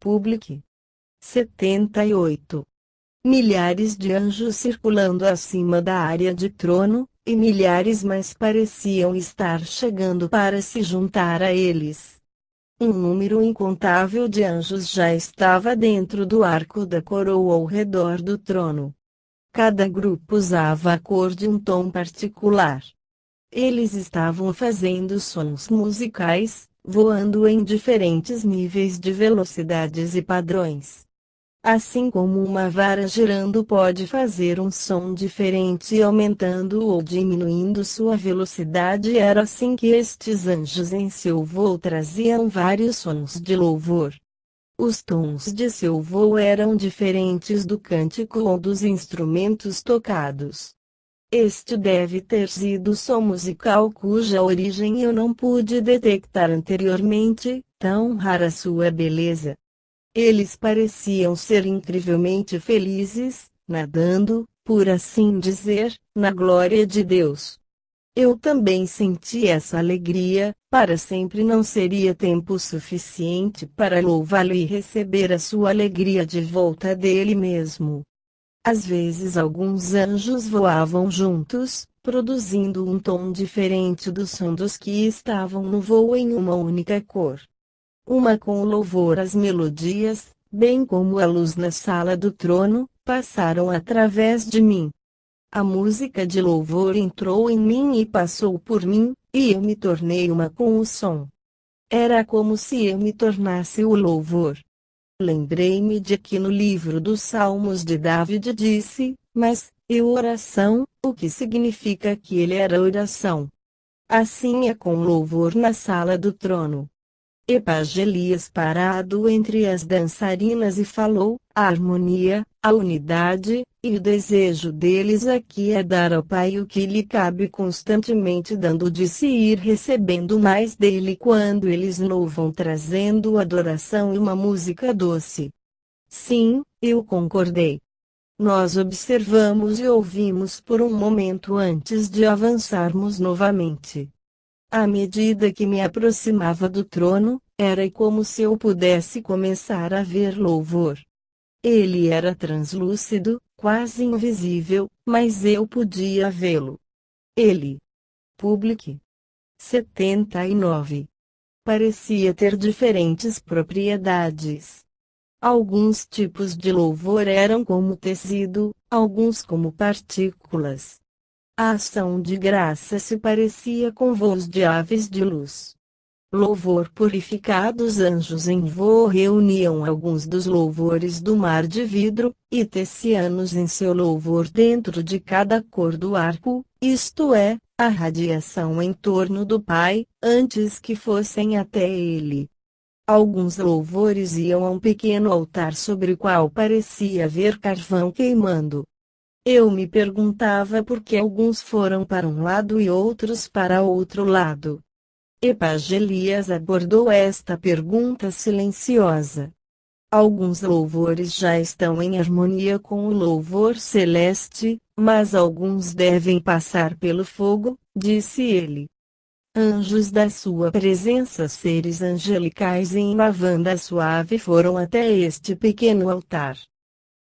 Public 78. Milhares de anjos circulando acima da área de trono, e milhares mais pareciam estar chegando para se juntar a eles. Um número incontável de anjos já estava dentro do arco da coroa ao redor do trono. Cada grupo usava a cor de um tom particular. Eles estavam fazendo sons musicais, voando em diferentes níveis de velocidades e padrões. Assim como uma vara girando pode fazer um som diferente aumentando ou diminuindo sua velocidade, era assim que estes anjos em seu voo traziam vários sons de louvor. Os tons de seu voo eram diferentes do cântico ou dos instrumentos tocados. Este deve ter sido som musical cuja origem eu não pude detectar anteriormente, tão rara sua beleza. Eles pareciam ser incrivelmente felizes, nadando, por assim dizer, na glória de Deus. Eu também senti essa alegria. Para sempre não seria tempo suficiente para louvá-lo e receber a sua alegria de volta dele mesmo. Às vezes alguns anjos voavam juntos, produzindo um tom diferente do som dos que estavam no voo em uma única cor. Uma com louvor às melodias, bem como a luz na sala do trono, passaram através de mim. A música de louvor entrou em mim e passou por mim, e eu me tornei uma com o som. Era como se eu me tornasse o louvor. Lembrei-me de que no livro dos Salmos de David disse, mas, eu oração, o que significa que ele era oração. Assim é com louvor na sala do trono. E paz Elias parado entre as dançarinas e falou, a harmonia, a unidade, e o desejo deles aqui é dar ao Pai o que lhe cabe constantemente dando de si e ir recebendo mais dele quando eles louvam trazendo adoração e uma música doce. Sim, eu concordei. Nós observamos e ouvimos por um momento antes de avançarmos novamente. À medida que me aproximava do trono, era como se eu pudesse começar a ver louvor. Ele era translúcido, quase invisível, mas eu podia vê-lo. Ele. Public 79. Parecia ter diferentes propriedades. Alguns tipos de louvor eram como tecido, alguns como partículas. A ação de graça se parecia com voos de aves de luz. Louvor purificado. Os anjos em voo reuniam alguns dos louvores do mar de vidro, e teciam-nos em seu louvor dentro de cada cor do arco, isto é, a radiação em torno do Pai, antes que fossem até ele. Alguns louvores iam a um pequeno altar sobre o qual parecia haver carvão queimando. Eu me perguntava por que alguns foram para um lado e outros para outro lado. E paz Elias abordou esta pergunta silenciosa. Alguns louvores já estão em harmonia com o louvor celeste, mas alguns devem passar pelo fogo, disse ele. Anjos da sua presença, seres angelicais em lavanda suave foram até este pequeno altar.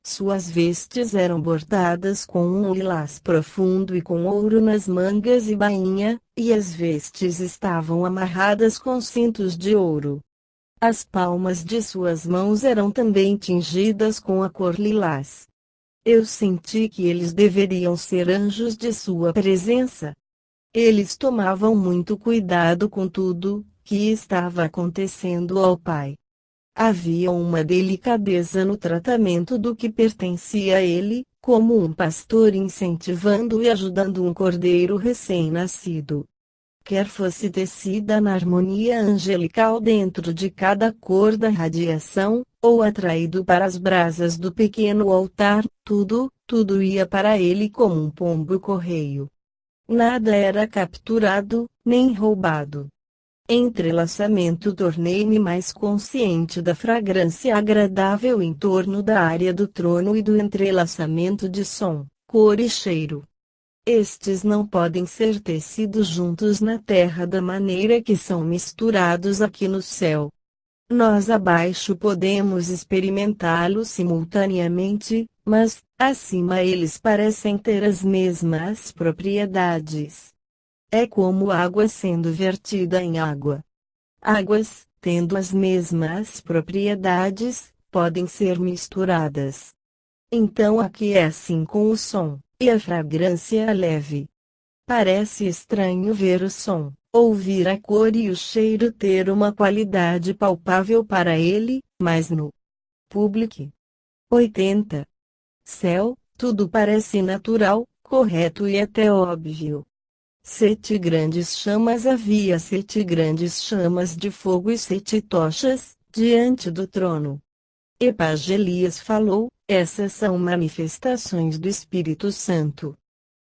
Suas vestes eram bordadas com um lilás profundo e com ouro nas mangas e bainha, e as vestes estavam amarradas com cintos de ouro. As palmas de suas mãos eram também tingidas com a cor lilás. Eu senti que eles deveriam ser anjos de sua presença. Eles tomavam muito cuidado com tudo que estava acontecendo ao Pai. Havia uma delicadeza no tratamento do que pertencia a ele, como um pastor incentivando e ajudando um cordeiro recém-nascido. Quer fosse tecida na harmonia angelical dentro de cada cor da radiação, ou atraído para as brasas do pequeno altar, tudo ia para ele como um pombo correio. Nada era capturado, nem roubado. Entrelaçamento. Tornei-me mais consciente da fragrância agradável em torno da área do trono e do entrelaçamento de som, cor e cheiro. Estes não podem ser tecidos juntos na terra da maneira que são misturados aqui no céu. Nós abaixo podemos experimentá-lo simultaneamente, mas, acima eles parecem ter as mesmas propriedades. É como água sendo vertida em água. Águas, tendo as mesmas propriedades, podem ser misturadas. Então aqui é assim com o som, e a fragrância leve. Parece estranho ver o som, ouvir a cor e o cheiro ter uma qualidade palpável para ele, mas no Public 80. Céu, tudo parece natural, correto e até óbvio. 7 grandes chamas havia 7 grandes chamas de fogo e 7 tochas, diante do trono. Epagelias falou, essas são manifestações do Espírito Santo.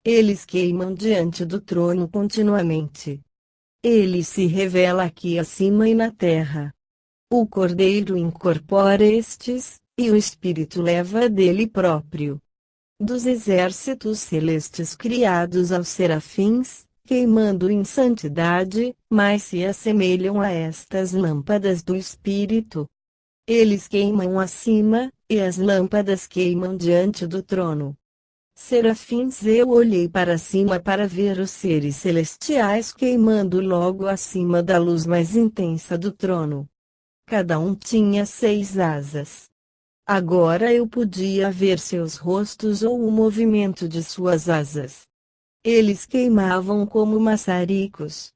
Eles queimam diante do trono continuamente. Ele se revela aqui acima e na terra. O Cordeiro incorpora estes, e o Espírito leva dele próprio. Dos exércitos celestes criados aos serafins, queimando em santidade, mas se assemelham a estas lâmpadas do Espírito. Eles queimam acima, e as lâmpadas queimam diante do trono. Serafins, eu olhei para cima para ver os seres celestiais queimando logo acima da luz mais intensa do trono. Cada um tinha 6 asas. Agora eu podia ver seus rostos ou o movimento de suas asas. Eles queimavam como maçaricos.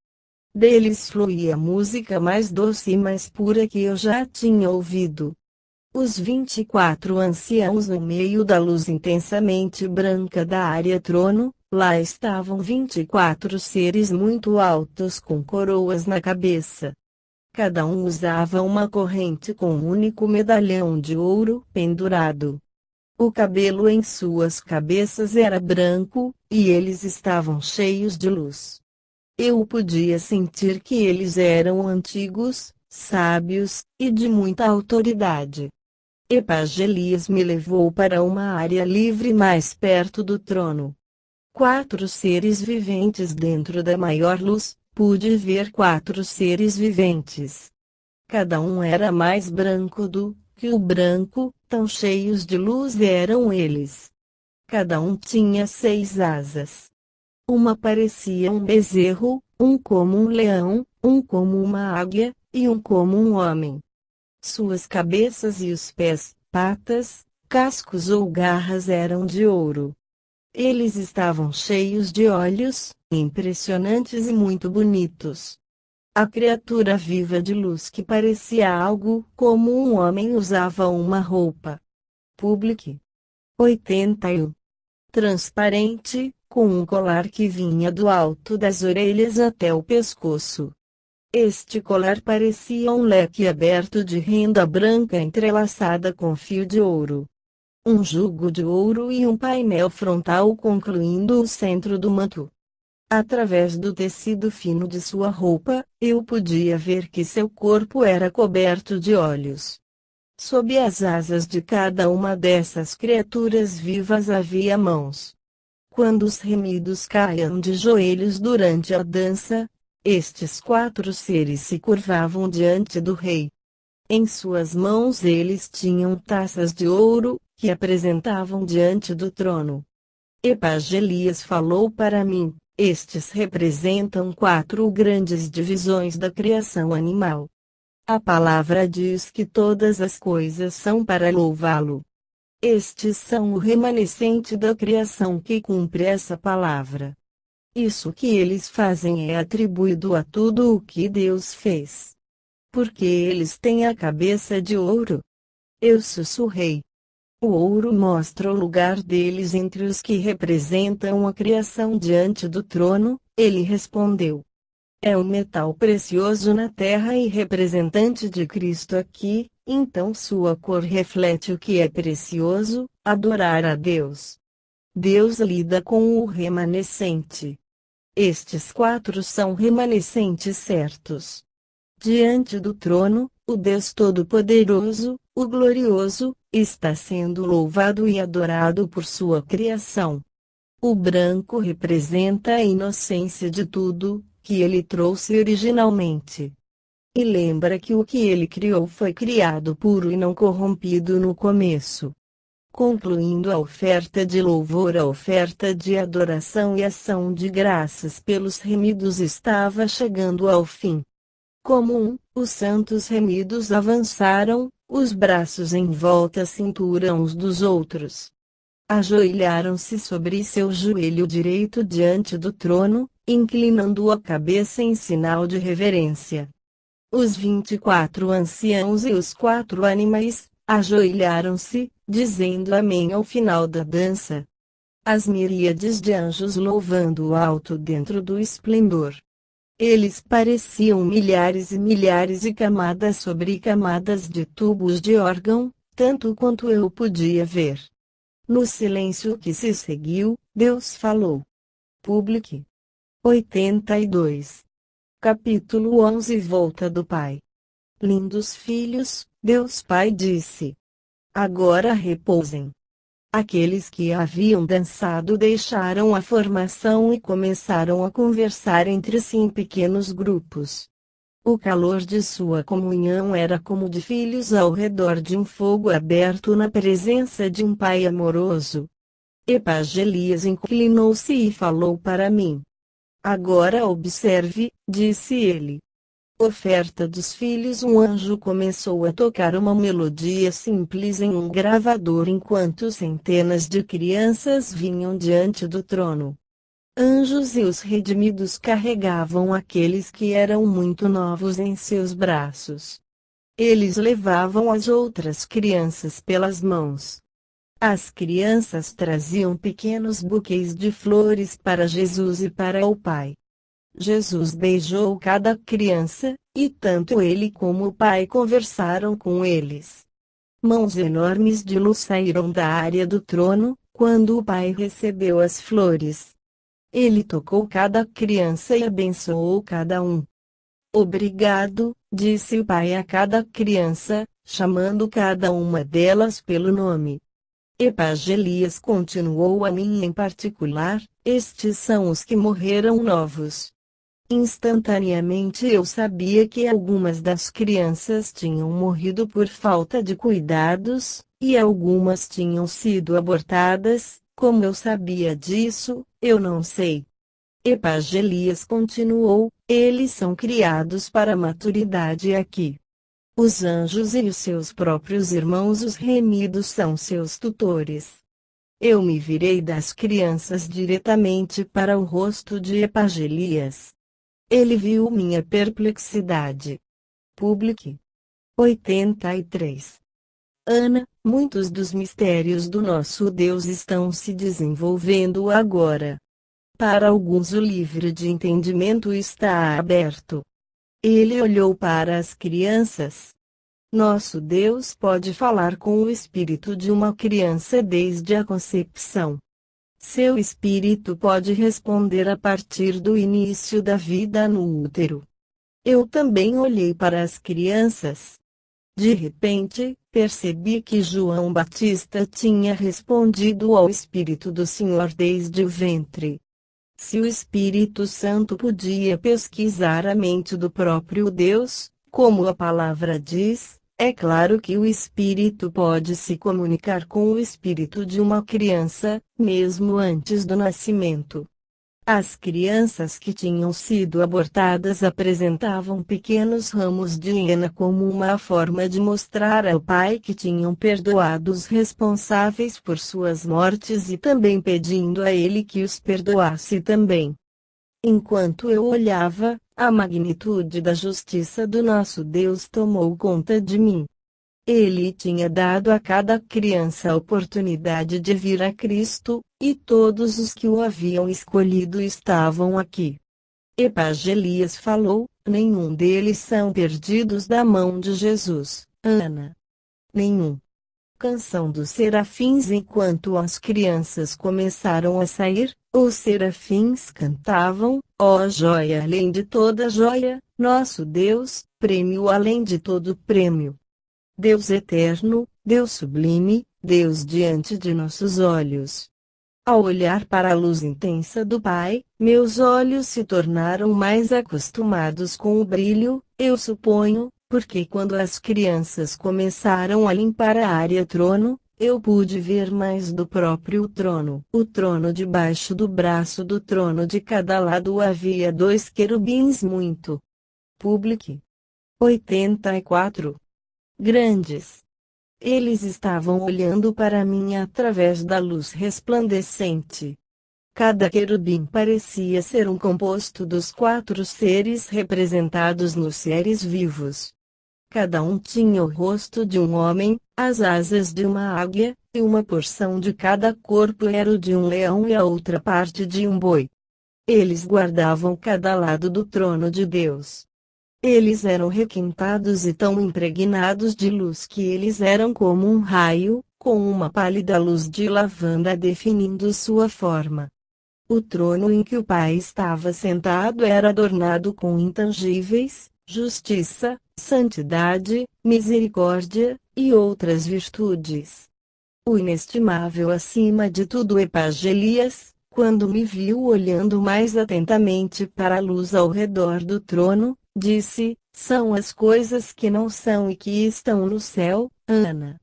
Deles fluía a música mais doce e mais pura que eu já tinha ouvido. Os 24 anciãos no meio da luz intensamente branca da área trono, lá estavam 24 seres muito altos com coroas na cabeça. Cada um usava uma corrente com um único medalhão de ouro pendurado. O cabelo em suas cabeças era branco, e eles estavam cheios de luz. Eu podia sentir que eles eram antigos, sábios, e de muita autoridade. Epagelias me levou para uma área livre mais perto do trono. 4 seres viventes dentro da maior luz, pude ver 4 seres viventes. Cada um era mais branco do que o branco, tão cheios de luz eram eles. Cada um tinha 6 asas. Uma parecia um bezerro, um como um leão, um como uma águia, e um como um homem. Suas cabeças e os pés, patas, cascos ou garras eram de ouro. Eles estavam cheios de olhos, impressionantes e muito bonitos. A criatura viva de luz que parecia algo como um homem usava uma roupa. Public 81. Transparente, com um colar que vinha do alto das orelhas até o pescoço. Este colar parecia um leque aberto de renda branca entrelaçada com fio de ouro. Um jugo de ouro e um painel frontal concluindo o centro do manto. Através do tecido fino de sua roupa, eu podia ver que seu corpo era coberto de olhos. Sob as asas de cada uma dessas criaturas vivas havia mãos. Quando os remidos caíam de joelhos durante a dança, estes 4 seres se curvavam diante do rei. Em suas mãos eles tinham taças de ouro, que apresentavam diante do trono. Epagelias falou para mim, estes representam 4 grandes divisões da criação animal. A palavra diz que todas as coisas são para louvá-lo. Estes são o remanescente da criação que cumpre essa palavra. Isso que eles fazem é atribuído a tudo o que Deus fez. Porque eles têm a cabeça de ouro. Eu sussurrei. O ouro mostra o lugar deles entre os que representam a criação diante do trono, ele respondeu. É um metal precioso na terra e representante de Cristo aqui, então sua cor reflete o que é precioso, adorar a Deus. Deus lida com o remanescente. Estes 4 são remanescentes certos. Diante do trono, o Deus Todo-Poderoso, o Glorioso, está sendo louvado e adorado por sua criação. O branco representa a inocência de tudo que ele trouxe originalmente. E lembra que o que ele criou foi criado puro e não corrompido no começo. Concluindo a oferta de louvor, a oferta de adoração e ação de graças pelos remidos estava chegando ao fim. Como os santos remidos avançaram, os braços em volta à cintura uns dos outros. Ajoelharam-se sobre seu joelho direito diante do trono, inclinando a cabeça em sinal de reverência. Os 24 anciãos e os 4 animais ajoelharam-se, dizendo amém ao final da dança. As miríades de anjos louvando o alto dentro do esplendor. Eles pareciam milhares e milhares e camadas sobre camadas de tubos de órgão, tanto quanto eu podia ver. No silêncio que se seguiu, Deus falou. Publique. 82. Capítulo 11. Volta do Pai. Lindos filhos, Deus Pai disse. Agora repousem. Aqueles que haviam dançado deixaram a formação e começaram a conversar entre si em pequenos grupos. O calor de sua comunhão era como de filhos ao redor de um fogo aberto na presença de um pai amoroso. Epagelias inclinou-se e falou para mim. Agora observe, disse ele. Oferta dos filhos. Um anjo começou a tocar uma melodia simples em um gravador enquanto centenas de crianças vinham diante do trono. Anjos e os redimidos carregavam aqueles que eram muito novos em seus braços. Eles levavam as outras crianças pelas mãos. As crianças traziam pequenos buquês de flores para Jesus e para o Pai. Jesus beijou cada criança, e tanto ele como o Pai conversaram com eles. Mãos enormes de luz saíram da área do trono, quando o Pai recebeu as flores. Ele tocou cada criança e abençoou cada um. Obrigado, disse o Pai a cada criança, chamando cada uma delas pelo nome. Epagelias continuou a mim em particular, estes são os que morreram novos. Instantaneamente eu sabia que algumas das crianças tinham morrido por falta de cuidados, e algumas tinham sido abortadas. Como eu sabia disso, eu não sei. Epagelias continuou, eles são criados para a maturidade aqui. Os anjos e os seus próprios irmãos os remidos são seus tutores. Eu me virei das crianças diretamente para o rosto de Epagelias. Ele viu minha perplexidade. Publique. 83. Ana, muitos dos mistérios do nosso Deus estão se desenvolvendo agora. Para alguns o livro de entendimento está aberto. Ele olhou para as crianças. Nosso Deus pode falar com o espírito de uma criança desde a concepção. Seu espírito pode responder a partir do início da vida no útero. Eu também olhei para as crianças. De repente, percebi que João Batista tinha respondido ao Espírito do Senhor desde o ventre. Se o Espírito Santo podia pesquisar a mente do próprio Deus, como a palavra diz, é claro que o Espírito pode se comunicar com o Espírito de uma criança, mesmo antes do nascimento. As crianças que tinham sido abortadas apresentavam pequenos ramos de henna como uma forma de mostrar ao Pai que tinham perdoado os responsáveis por suas mortes e também pedindo a Ele que os perdoasse também. Enquanto eu olhava, a magnitude da justiça do nosso Deus tomou conta de mim. Ele tinha dado a cada criança a oportunidade de vir a Cristo, e todos os que o haviam escolhido estavam aqui. Epagelias falou, nenhum deles são perdidos da mão de Jesus, Ana. Nenhum. Canção dos serafins. Enquanto as crianças começaram a sair, os serafins cantavam, ó joia além de toda joia, nosso Deus, prêmio além de todo prêmio. Deus eterno, Deus sublime, Deus diante de nossos olhos. Ao olhar para a luz intensa do Pai, meus olhos se tornaram mais acostumados com o brilho, eu suponho, porque quando as crianças começaram a limpar a área trono, eu pude ver mais do próprio trono. O trono debaixo do braço do trono de cada lado havia 2 querubins muito public. 84. Grandes. Eles estavam olhando para mim através da luz resplandecente. Cada querubim parecia ser um composto dos 4 seres representados nos seres vivos. Cada um tinha o rosto de um homem, as asas de uma águia, e uma porção de cada corpo era o de um leão e a outra parte de um boi. Eles guardavam cada lado do trono de Deus. Eles eram requintados e tão impregnados de luz que eles eram como um raio, com uma pálida luz de lavanda definindo sua forma. O trono em que o Pai estava sentado era adornado com intangíveis, justiça, santidade, misericórdia, e outras virtudes. O inestimável acima de tudo Epagelias, quando me viu olhando mais atentamente para a luz ao redor do trono, disse, são as coisas que não são e que estão no céu, Ana.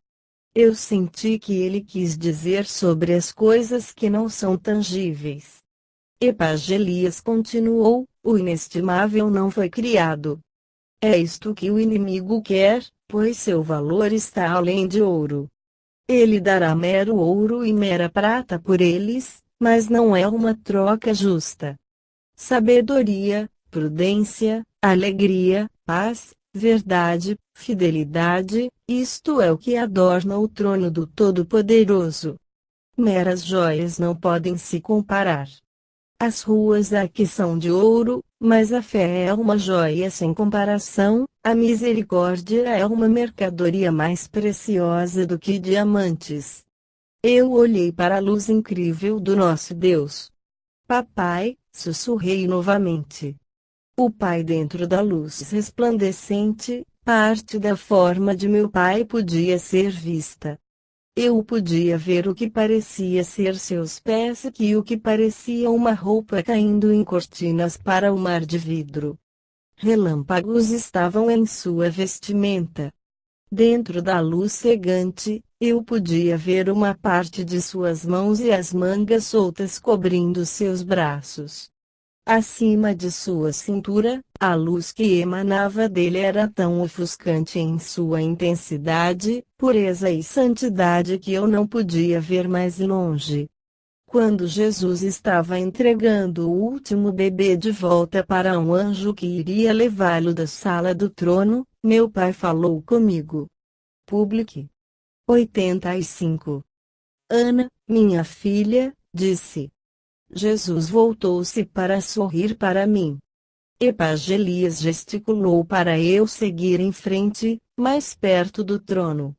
Eu senti que ele quis dizer sobre as coisas que não são tangíveis. Epagelias continuou, o inestimável não foi criado. É isto que o inimigo quer, pois seu valor está além de ouro. Ele dará mero ouro e mera prata por eles, mas não é uma troca justa. Sabedoria, prudência, alegria, paz, verdade, fidelidade, isto é o que adorna o trono do Todo-Poderoso. Meras joias não podem se comparar. As ruas aqui são de ouro, mas a fé é uma joia sem comparação, a misericórdia é uma mercadoria mais preciosa do que diamantes. Eu olhei para a luz incrível do nosso Deus. Papai, sussurrei novamente. O Pai dentro da luz resplandecente, parte da forma de meu Pai podia ser vista. Eu podia ver o que parecia ser seus pés e o que parecia uma roupa caindo em cortinas para o mar de vidro. Relâmpagos estavam em sua vestimenta. Dentro da luz cegante, eu podia ver uma parte de suas mãos e as mangas soltas cobrindo seus braços. Acima de sua cintura, a luz que emanava dele era tão ofuscante em sua intensidade, pureza e santidade que eu não podia ver mais longe. Quando Jesus estava entregando o último bebê de volta para um anjo que iria levá-lo da sala do trono, meu pai falou comigo. Public. 85. Ana, minha filha, disse. Jesus voltou-se para sorrir para mim. Epagelias gesticulou para eu seguir em frente, mais perto do trono.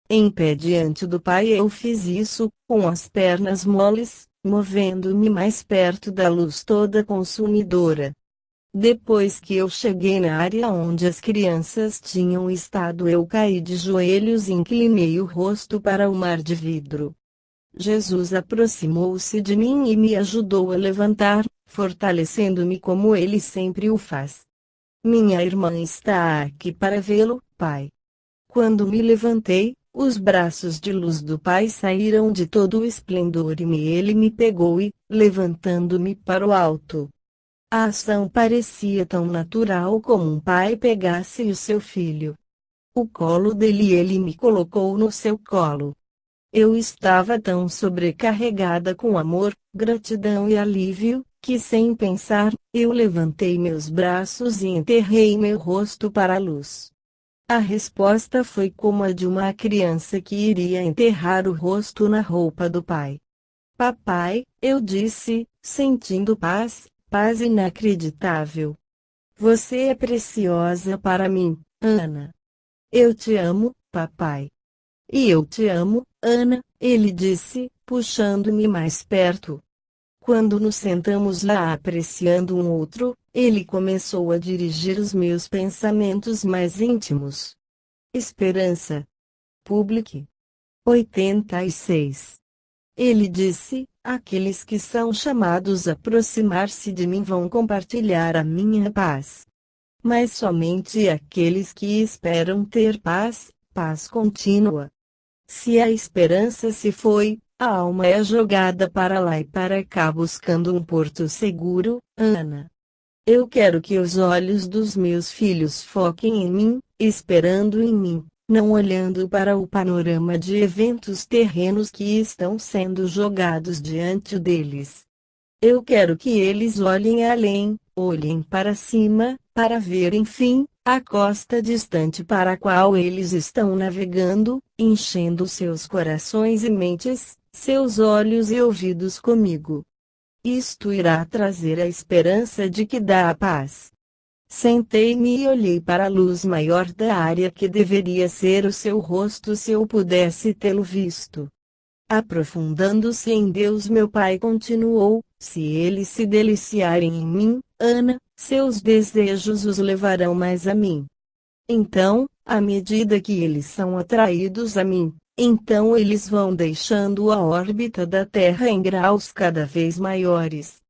Em pé diante do Pai eu fiz isso, com as pernas moles, movendo-me mais perto da luz toda consumidora. Depois que eu cheguei na área onde as crianças tinham estado, eu caí de joelhos e inclinei o rosto para o mar de vidro. Jesus aproximou-se de mim e me ajudou a levantar, fortalecendo-me como ele sempre o faz. Minha irmã está aqui para vê-lo, Pai. Quando me levantei, os braços de luz do Pai saíram de todo o esplendor e ele me pegou e, levantando-me para o alto. A ação parecia tão natural como um pai pegasse o seu filho. O colo dele e ele me colocou no seu colo. Eu estava tão sobrecarregada com amor, gratidão e alívio, que sem pensar, eu levantei meus braços e enterrei meu rosto para a luz. A resposta foi como a de uma criança que iria enterrar o rosto na roupa do pai. Papai, eu disse, sentindo paz, paz inacreditável. Você é preciosa para mim, Ana. Eu te amo, papai. E eu te amo, Ana, ele disse, puxando-me mais perto. Quando nos sentamos lá apreciando um outro, ele começou a dirigir os meus pensamentos mais íntimos. Esperança. Public. 86. Ele disse, aqueles que são chamados a aproximar-se de mim vão compartilhar a minha paz. Mas somente aqueles que esperam ter paz, paz contínua. Se a esperança se foi, a alma é jogada para lá e para cá buscando um porto seguro, Ana. Eu quero que os olhos dos meus filhos foquem em mim, esperando em mim, não olhando para o panorama de eventos terrenos que estão sendo jogados diante deles. Eu quero que eles olhem além, olhem para cima, para ver enfim, a costa distante para a qual eles estão navegando, enchendo seus corações e mentes, seus olhos e ouvidos comigo. Isto irá trazer a esperança de que dá a paz. Sentei-me e olhei para a luz maior da área que deveria ser o seu rosto se eu pudesse tê-lo visto. Aprofundando-se em Deus, meu pai continuou: se eles se deliciarem em mim, Ana, seus desejos os levarão mais a mim. Então, à medida que eles são atraídos a mim, então eles vão deixando a órbita da Terra em graus cada vez maiores.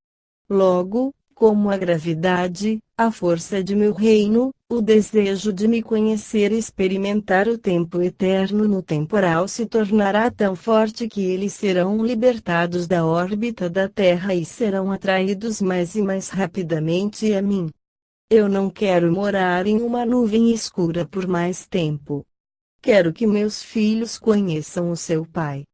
Logo, como a gravidade, a força de meu reino, o desejo de me conhecer e experimentar o tempo eterno no temporal se tornará tão forte que eles serão libertados da órbita da Terra e serão atraídos mais e mais rapidamente a mim. Eu não quero morar em uma nuvem escura por mais tempo. Quero que meus filhos conheçam o seu pai.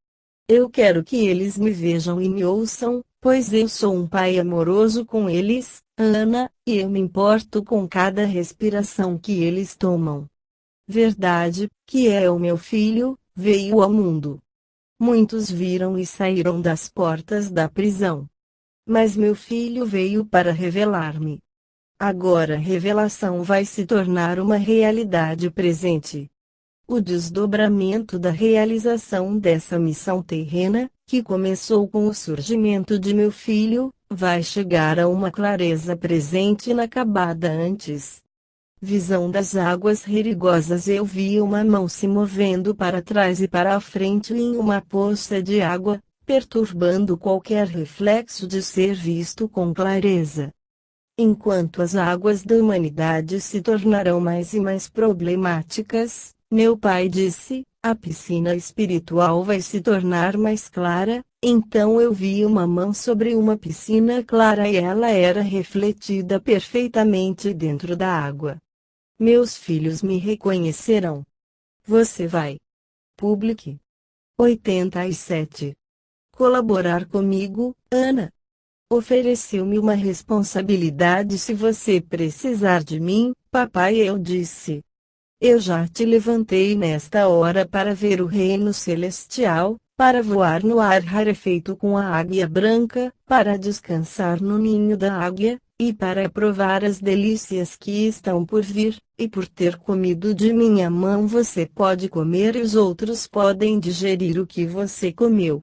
Eu quero que eles me vejam e me ouçam, pois eu sou um pai amoroso com eles, Ana, e eu me importo com cada respiração que eles tomam. Verdade, que é o meu filho, veio ao mundo. Muitos viram e saíram das portas da prisão. Mas meu filho veio para revelar-me. Agora a revelação vai se tornar uma realidade presente. O desdobramento da realização dessa missão terrena, que começou com o surgimento de meu filho, vai chegar a uma clareza presente inacabada antes. Visão das águas rigorosas. Eu vi uma mão se movendo para trás e para a frente em uma poça de água, perturbando qualquer reflexo de ser visto com clareza. Enquanto as águas da humanidade se tornarão mais e mais problemáticas, meu pai disse, a piscina espiritual vai se tornar mais clara. Então eu vi uma mão sobre uma piscina clara e ela era refletida perfeitamente dentro da água. Meus filhos me reconhecerão. Você vai. Publique. 87. Colaborar comigo, Ana. Ofereceu-me uma responsabilidade. Se você precisar de mim, papai, eu disse. Eu já te levantei nesta hora para ver o reino celestial, para voar no ar rarefeito com a águia branca, para descansar no ninho da águia, e para provar as delícias que estão por vir, e por ter comido de minha mão você pode comer e os outros podem digerir o que você comeu.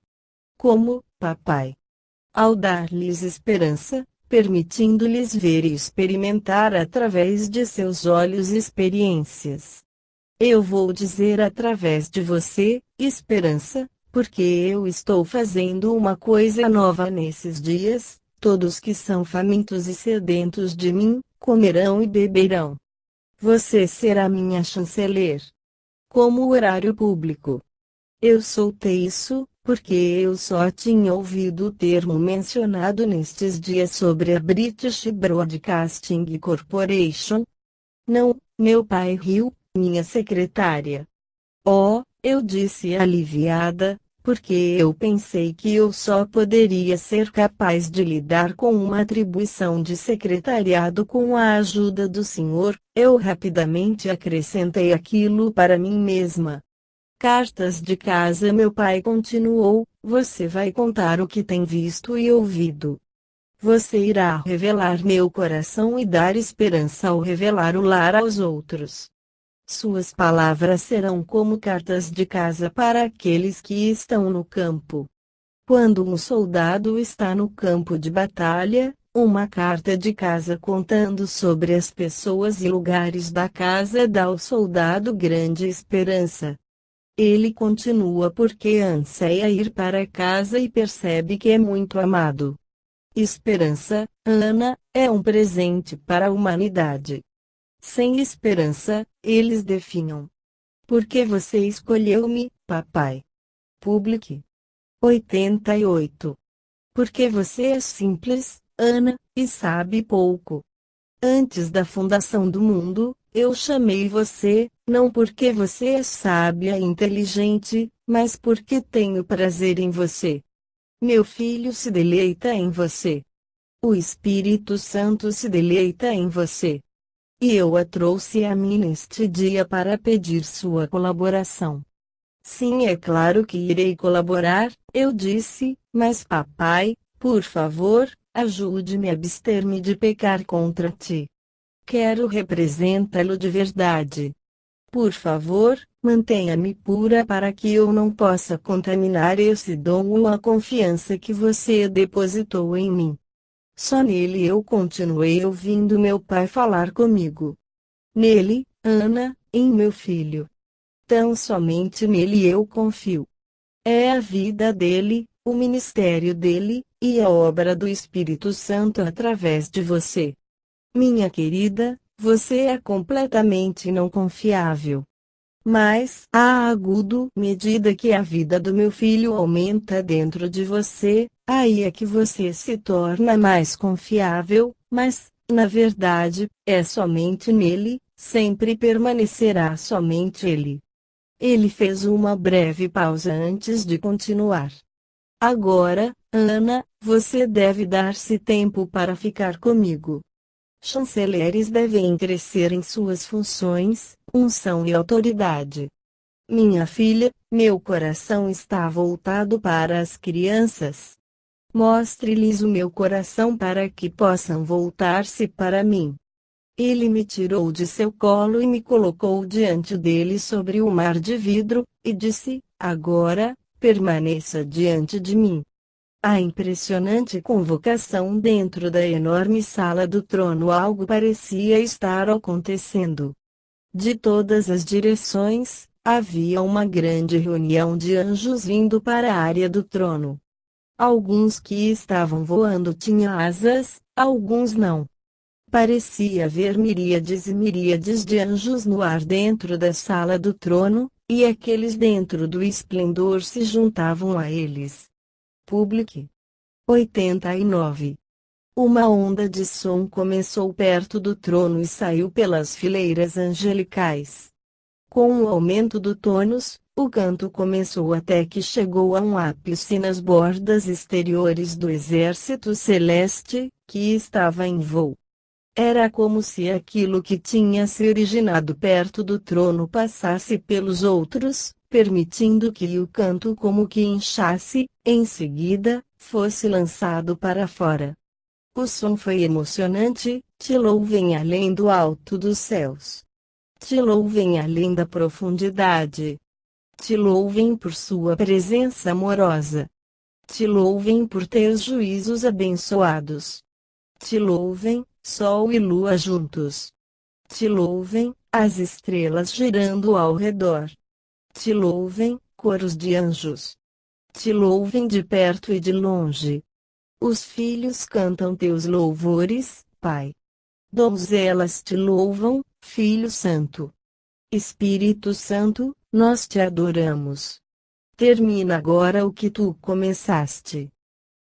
Como, papai? Ao dar-lhes esperança, permitindo-lhes ver e experimentar através de seus olhos experiências. Eu vou dizer através de você, esperança, porque eu estou fazendo uma coisa nova nesses dias. Todos que são famintos e sedentos de mim, comerão e beberão. Você será minha chanceler. Como horário público. Eu soltei isso, porque eu só tinha ouvido o termo mencionado nestes dias sobre a British Broadcasting Corporation. Não, meu pai riu, minha secretária. Oh, eu disse aliviada, porque eu pensei que eu só poderia ser capaz de lidar com uma atribuição de secretariado com a ajuda do senhor. Eu rapidamente acrescentei aquilo para mim mesma. Cartas de casa. Meu pai continuou, você vai contar o que tem visto e ouvido. Você irá revelar meu coração e dar esperança ao revelar o lar aos outros. Suas palavras serão como cartas de casa para aqueles que estão no campo. Quando um soldado está no campo de batalha, uma carta de casa contando sobre as pessoas e lugares da casa dá ao soldado grande esperança. Ele continua porque anseia ir para casa e percebe que é muito amado. Esperança, Ana, é um presente para a humanidade. Sem esperança, eles definham. Por que você escolheu-me, papai? Publique. 88. Porque você é simples, Ana, e sabe pouco. Antes da fundação do mundo, eu chamei você, não porque você é sábia e inteligente, mas porque tenho prazer em você. Meu filho se deleita em você. O Espírito Santo se deleita em você. E eu a trouxe a mim neste dia para pedir sua colaboração. Sim, é claro que irei colaborar, eu disse, mas papai, por favor, ajude-me a abster-me de pecar contra ti. Quero representá-lo de verdade. Por favor, mantenha-me pura para que eu não possa contaminar esse dom ou a confiança que você depositou em mim. Só nele eu continuei ouvindo meu pai falar comigo. Nele, Ana, em meu filho. Tão somente nele eu confio. É a vida dele, o ministério dele, e a obra do Espírito Santo através de você. Minha querida, você é completamente não confiável. Mas, à agudo medida que a vida do meu filho aumenta dentro de você, aí é que você se torna mais confiável, mas, na verdade, é somente nele, sempre permanecerá somente ele. Ele fez uma breve pausa antes de continuar. Agora, Ana, você deve dar-se tempo para ficar comigo. Chanceleres devem crescer em suas funções, unção e autoridade. Minha filha, meu coração está voltado para as crianças. Mostre-lhes o meu coração para que possam voltar-se para mim. Ele me tirou de seu colo e me colocou diante dele sobre o mar de vidro, e disse: agora, permaneça diante de mim. A impressionante convocação dentro da enorme sala do trono, algo parecia estar acontecendo. De todas as direções, havia uma grande reunião de anjos vindo para a área do trono. Alguns que estavam voando tinham asas, alguns não. Parecia haver miríades e miríades de anjos no ar dentro da sala do trono, e aqueles dentro do esplendor se juntavam a eles. Publique. 89. Uma onda de som começou perto do trono e saiu pelas fileiras angelicais. Com o aumento do tônus, o canto começou até que chegou a um ápice nas bordas exteriores do exército celeste, que estava em voo. Era como se aquilo que tinha se originado perto do trono passasse pelos outros, permitindo que o canto como que inchasse, em seguida, fosse lançado para fora. O som foi emocionante, te louvem além do alto dos céus. Te louvem além da profundidade. Te louvem por sua presença amorosa. Te louvem por teus juízos abençoados. Te louvem, sol e lua juntos. Te louvem, as estrelas girando ao redor. Te louvem, coros de anjos. Te louvem de perto e de longe. Os filhos cantam teus louvores, Pai. Donzelas te louvam, Filho Santo. Espírito Santo, nós te adoramos. Termina agora o que tu começaste.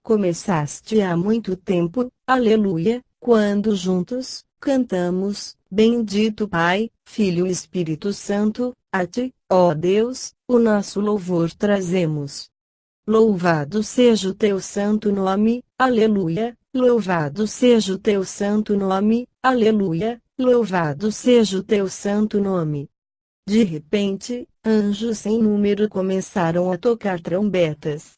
Começaste há muito tempo, aleluia, quando juntos, cantamos, bendito Pai, Filho e Espírito Santo, a ti, ó Deus, o nosso louvor trazemos. Louvado seja o teu santo nome, aleluia, louvado seja o teu santo nome, aleluia, louvado seja o teu santo nome. De repente, anjos sem número começaram a tocar trombetas.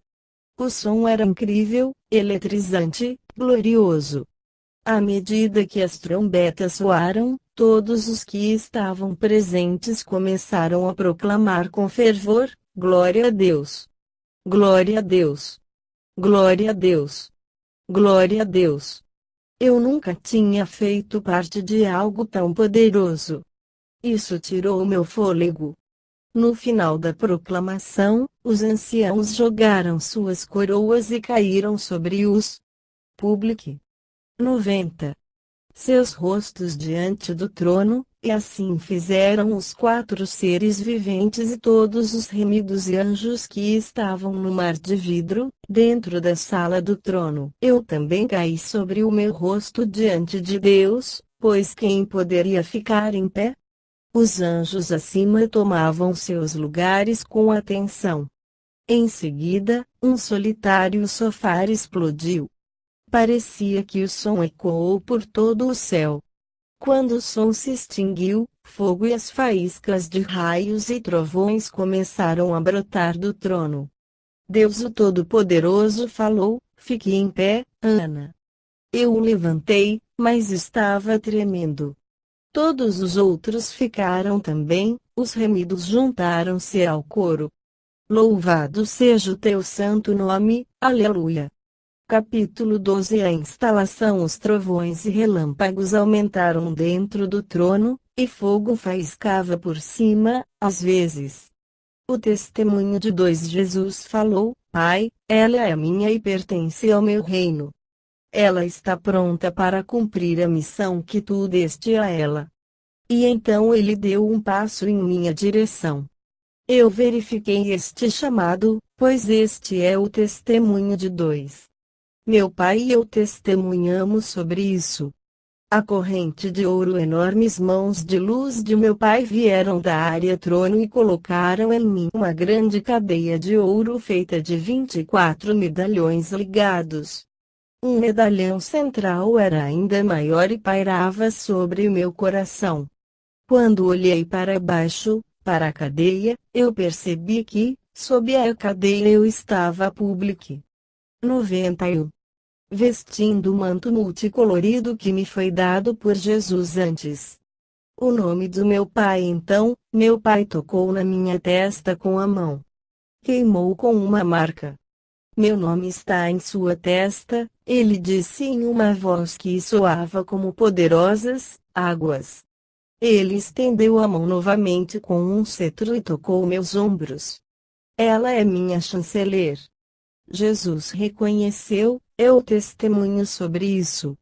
O som era incrível, eletrizante, glorioso. À medida que as trombetas soaram, todos os que estavam presentes começaram a proclamar com fervor: Glória a Deus! Glória a Deus! Glória a Deus! Glória a Deus! Eu nunca tinha feito parte de algo tão poderoso. Isso tirou meu fôlego. No final da proclamação, os anciãos jogaram suas coroas e caíram sobre os public. 90. Seus rostos diante do trono, e assim fizeram os 4 seres viventes e todos os remidos e anjos que estavam no mar de vidro, dentro da sala do trono. Eu também caí sobre o meu rosto diante de Deus, pois quem poderia ficar em pé? Os anjos acima tomavam seus lugares com atenção. Em seguida, um solitário sofá explodiu. Parecia que o som ecoou por todo o céu. Quando o som se extinguiu, fogo e as faíscas de raios e trovões começaram a brotar do trono. Deus o Todo-Poderoso falou: "Fique em pé, Ana." Eu o levantei, mas estava tremendo. Todos os outros ficaram também, os remidos juntaram-se ao coro. Louvado seja o teu santo nome, aleluia. Capítulo 12. A instalação. Os trovões e relâmpagos aumentaram dentro do trono, e fogo faiscava por cima, às vezes. O testemunho de 2. Jesus falou: "Pai, ela é minha e pertence ao meu reino. Ela está pronta para cumprir a missão que tu deste a ela." E então ele deu um passo em minha direção. Eu verifiquei este chamado, pois este é o testemunho de 2. Meu pai e eu testemunhamos sobre isso. A corrente de ouro. Enormes mãos de luz de meu pai vieram da área trono e colocaram em mim uma grande cadeia de ouro feita de 24 medalhões ligados. Um medalhão central era ainda maior e pairava sobre o meu coração. Quando olhei para baixo, para a cadeia, eu percebi que, sob a cadeia eu estava public. 91. Vestindo o manto multicolorido que me foi dado por Jesus antes. O nome do meu pai. Então, meu pai tocou na minha testa com a mão. Queimou com uma marca. "Meu nome está em sua testa," ele disse em uma voz que soava como poderosas águas. Ele estendeu a mão novamente com um cetro e tocou meus ombros. "Ela é minha chanceler." Jesus reconheceu: "Eu testemunho sobre isso."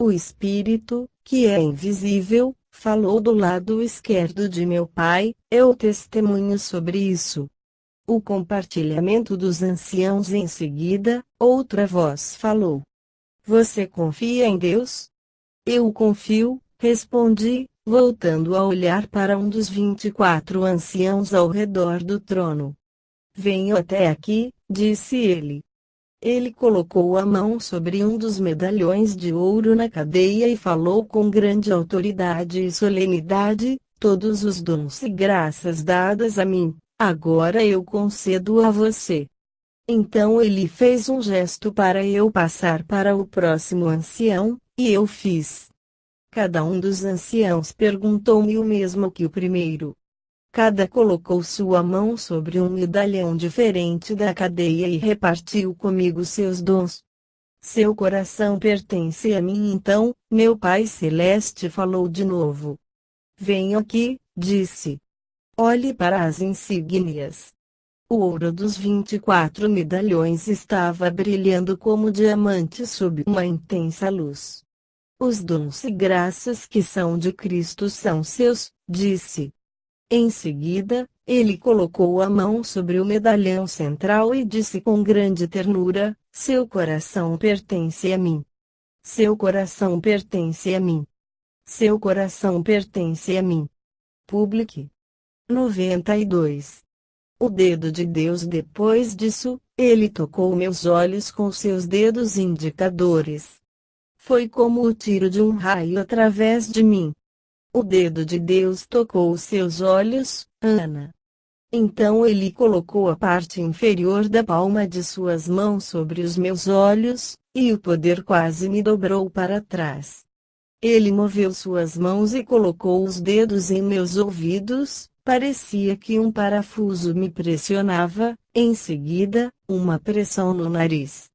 O Espírito, que é invisível, falou do lado esquerdo de meu pai: "Eu testemunho sobre isso." O compartilhamento dos anciãos. Em seguida, outra voz falou: "Você confia em Deus?" "Eu confio," respondi, voltando a olhar para um dos 24 anciãos ao redor do trono. "Venha até aqui," disse ele. Ele colocou a mão sobre um dos medalhões de ouro na cadeia e falou com grande autoridade e solenidade: "Todos os dons e graças dadas a mim, agora eu concedo a você." Então ele fez um gesto para eu passar para o próximo ancião, e eu fiz. Cada um dos anciãos perguntou-me o mesmo que o primeiro. Cada colocou sua mão sobre um medalhão diferente da cadeia e repartiu comigo seus dons. "Seu coração pertence a mim." Então, meu Pai Celeste falou de novo. "Venha aqui," disse. "Olhe para as insígnias." O ouro dos 24 medalhões estava brilhando como diamante sob uma intensa luz. "Os dons e graças que são de Cristo são seus," disse. Em seguida, ele colocou a mão sobre o medalhão central e disse com grande ternura: "Seu coração pertence a mim. Seu coração pertence a mim. Seu coração pertence a mim." Public. 92. O dedo de Deus. Depois disso, ele tocou meus olhos com seus dedos indicadores. Foi como o tiro de um raio através de mim. O dedo de Deus tocou seus olhos, Ana. Então ele colocou a parte inferior da palma de suas mãos sobre os meus olhos, e o poder quase me dobrou para trás. Ele moveu suas mãos e colocou os dedos em meus ouvidos, parecia que um parafuso me pressionava, em seguida, uma pressão no nariz.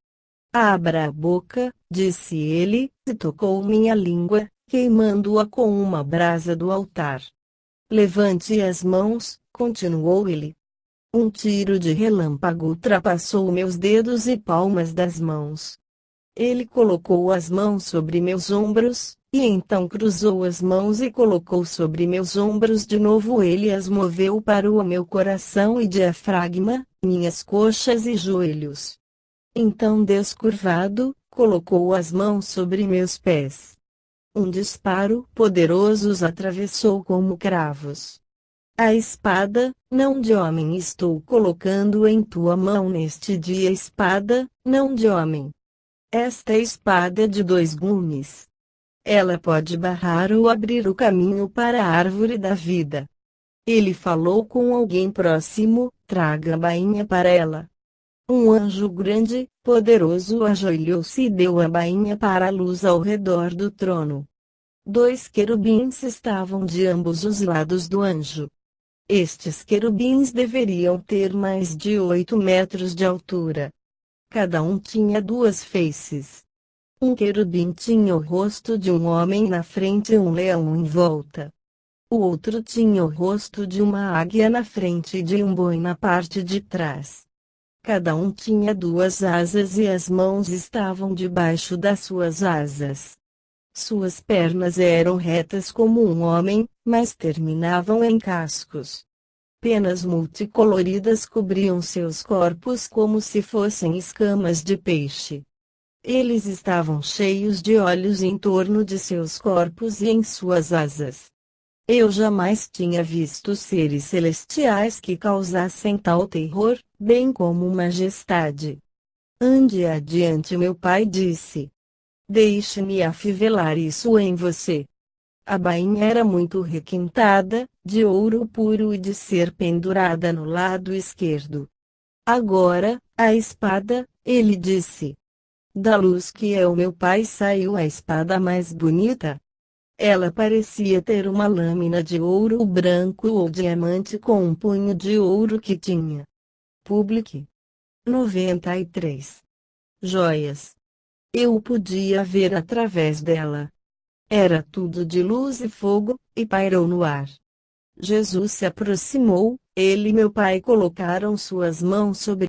"Abra a boca," disse ele, e tocou minha língua, queimando-a com uma brasa do altar. "Levante as mãos," continuou ele. Um tiro de relâmpago ultrapassou meus dedos e palmas das mãos. Ele colocou as mãos sobre meus ombros, e então cruzou as mãos e colocou sobre meus ombros de novo. Ele as moveu para o meu coração e diafragma, minhas coxas e joelhos. Então, descurvado, colocou as mãos sobre meus pés. Um disparo poderoso os atravessou como cravos. A espada, não de homem, estou colocando em tua mão neste dia. Espada, não de homem. Esta espada é de 2 gumes. Ela pode barrar ou abrir o caminho para a árvore da vida. Ele falou com alguém próximo: traga a bainha para ela. Um anjo grande, poderoso, ajoelhou-se e deu a bainha para a luz ao redor do trono. 2 querubins estavam de ambos os lados do anjo. Estes querubins deveriam ter mais de 8 metros de altura. Cada um tinha 2 faces. Um querubim tinha o rosto de um homem na frente e um leão em volta. O outro tinha o rosto de uma águia na frente e de um boi na parte de trás. Cada um tinha 2 asas e as mãos estavam debaixo das suas asas. Suas pernas eram retas como um homem, mas terminavam em cascos. Penas multicoloridas cobriam seus corpos como se fossem escamas de peixe. Eles estavam cheios de olhos em torno de seus corpos e em suas asas. Eu jamais tinha visto seres celestiais que causassem tal terror, bem como majestade. Ande adiante, meu pai disse. Deixe-me afivelar isso em você. A bainha era muito requintada, de ouro puro e de ser pendurada no lado esquerdo. Agora, a espada, ele disse. Da luz que é o meu pai saiu a espada mais bonita. Ela parecia ter uma lâmina de ouro branco ou diamante com um punho de ouro que tinha. Publique. 93. Joias. Eu podia ver através dela. Era tudo de luz e fogo, e pairou no ar. Jesus se aproximou, ele e meu pai colocaram suas mãos sobre